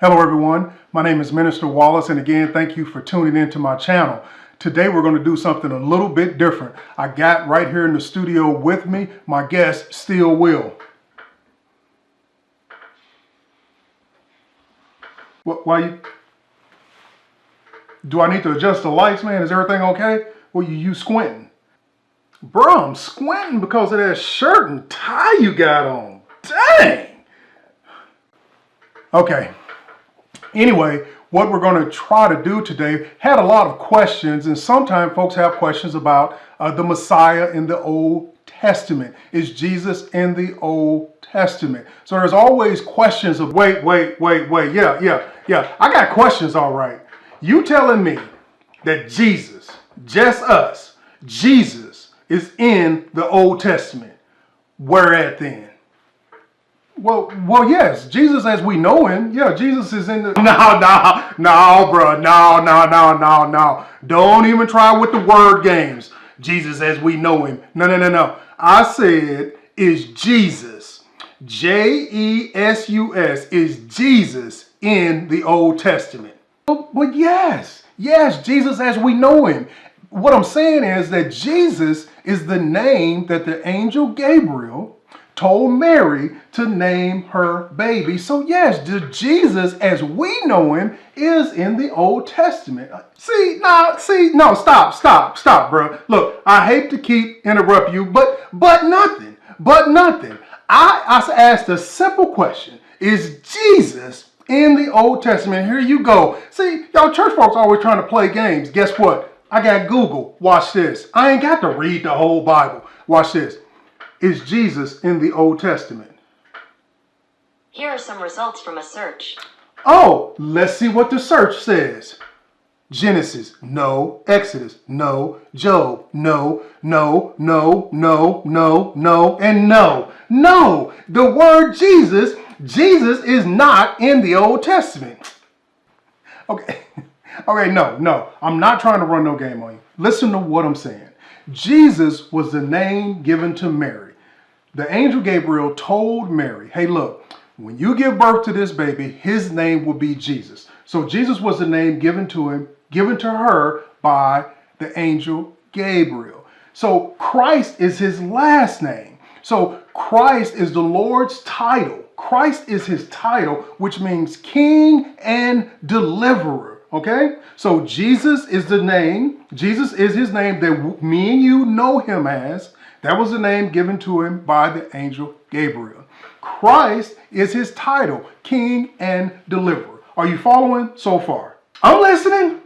Hello everyone, my name is Minister Wallace, and again, thank you for tuning into my channel. Today we're going to do something a little bit different. I got right here in the studio with me my guest, Still Will. Do I need to adjust the lights, man? Is everything okay? Well, you squinting. Bro, I'm squinting because of that shirt and tie you got on. Dang! Okay. Anyway, what we're going to try to do today had a lot of questions, and sometimes folks have questions about the Messiah in the Old Testament. Is Jesus in the Old Testament? So there's always questions of wait. Yeah. I got questions, all right. You telling me that Jesus, just us, Jesus is in the Old Testament. Where at then? Well, yes, Jesus as we know him. Yeah, Jesus is in the... No, bro. No. Don't even try with the word games. Jesus as we know him. No. I said, is Jesus, J-E-S-U-S, is Jesus in the Old Testament? Well, yes, Jesus as we know him. What I'm saying is that Jesus is the name that the angel Gabriel told Mary to name her baby. So yes, the Jesus as we know him is in the Old Testament. No, stop, bro. Look, I hate to keep interrupt you, but nothing. I asked a simple question. Is Jesus in the Old Testament? Here you go. See, y'all church folks always trying to play games. Guess what? I got Google. Watch this. I ain't got to read the whole Bible. Watch this. Is Jesus in the Old Testament? Here are some results from a search. Oh, let's see what the search says. Genesis, no. Exodus, no. Job, no, and no. No, the word Jesus is not in the Old Testament. Okay, no. I'm not trying to run no game on you. Listen to what I'm saying. Jesus was the name given to Mary. The angel Gabriel told Mary, hey, look, when you give birth to this baby, his name will be Jesus. So Jesus was the name given to her by the angel Gabriel. So Christ is his last name. So Christ is the Lord's title. Christ is his title, which means King and Deliverer. Okay? So Jesus is the name. Jesus is his name that me and you know him as. That was the name given to him by the angel Gabriel. Christ is his title, King and Deliverer. Are you following so far? I'm listening.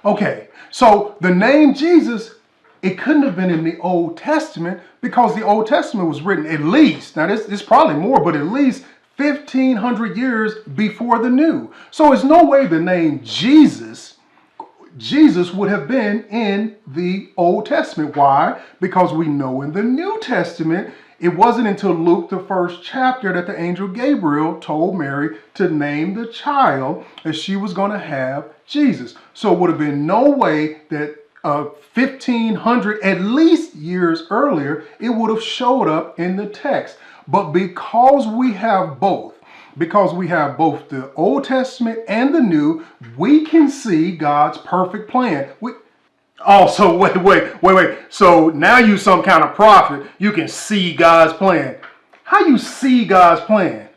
Okay, so the name Jesus, it couldn't have been in the Old Testament because the Old Testament was written at least, now this is probably more, but at least 1,500 years before the New. So it's no way the name Jesus would have been in the Old Testament. Why? Because we know in the New Testament, it wasn't until Luke, the 1st chapter, that the angel Gabriel told Mary to name the child that she was going to have Jesus. So it would have been no way that 1,500 at least years earlier, it would have showed up in the text. But because we have both the Old Testament and the New, we can see God's perfect plan. So wait. So now you some kind of prophet. You can see God's plan. How you see God's plan?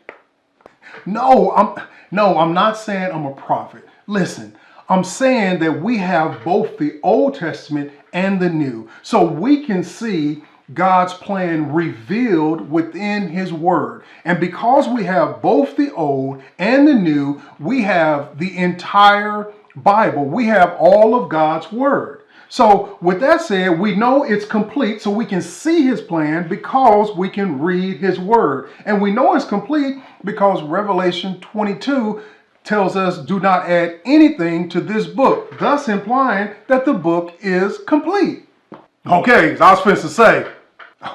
No, I'm not saying I'm a prophet. Listen, I'm saying that we have both the Old Testament and the New. So we can see God's plan revealed within his word. And because we have both the old and the new, we have the entire Bible. We have all of God's word. So with that said, we know it's complete, so we can see his plan because we can read his word. And we know it's complete because Revelation 22 tells us do not add anything to this book, thus implying that the book is complete. Okay, I was supposed to say.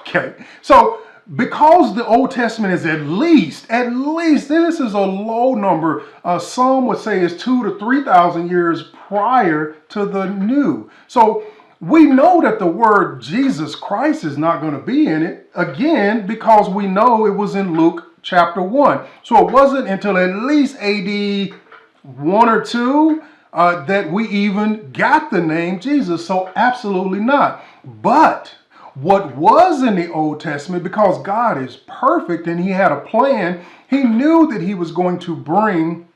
Okay, so because the Old Testament is at least, this is a low number. Some would say it's 2,000 to 3,000 years prior to the New. So we know that the word Jesus Christ is not going to be in it, again, because we know it was in Luke chapter 1. So it wasn't until at least AD 1 or 2 that we even got the name Jesus. So absolutely not. But what was in the Old Testament, because God is perfect and he had a plan, he knew that he was going to bring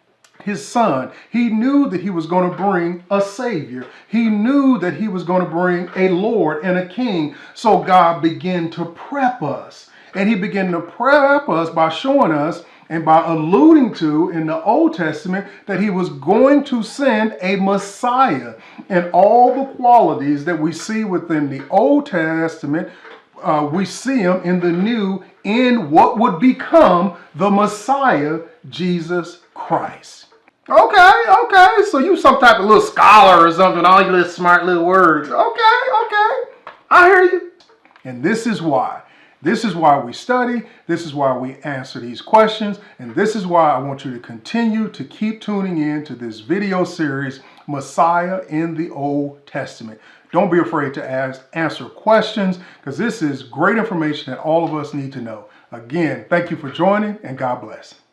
his son. He knew that he was going to bring a savior. He knew that he was going to bring a Lord and a king. So God began to prep us. And he began to prep us by showing us and by alluding to in the Old Testament that he was going to send a Messiah. And all the qualities that we see within the Old Testament, we see them in the New in what would become the Messiah, Jesus Christ. Okay. So you some type of little scholar or something, all you little smart little words. Okay. I hear you. And this is why. This is why we study. This is why we answer these questions. And this is why I want you to continue to keep tuning in to this video series, Messiah in the Old Testament. Don't be afraid to answer questions, because this is great information that all of us need to know. Again, thank you for joining, and God bless.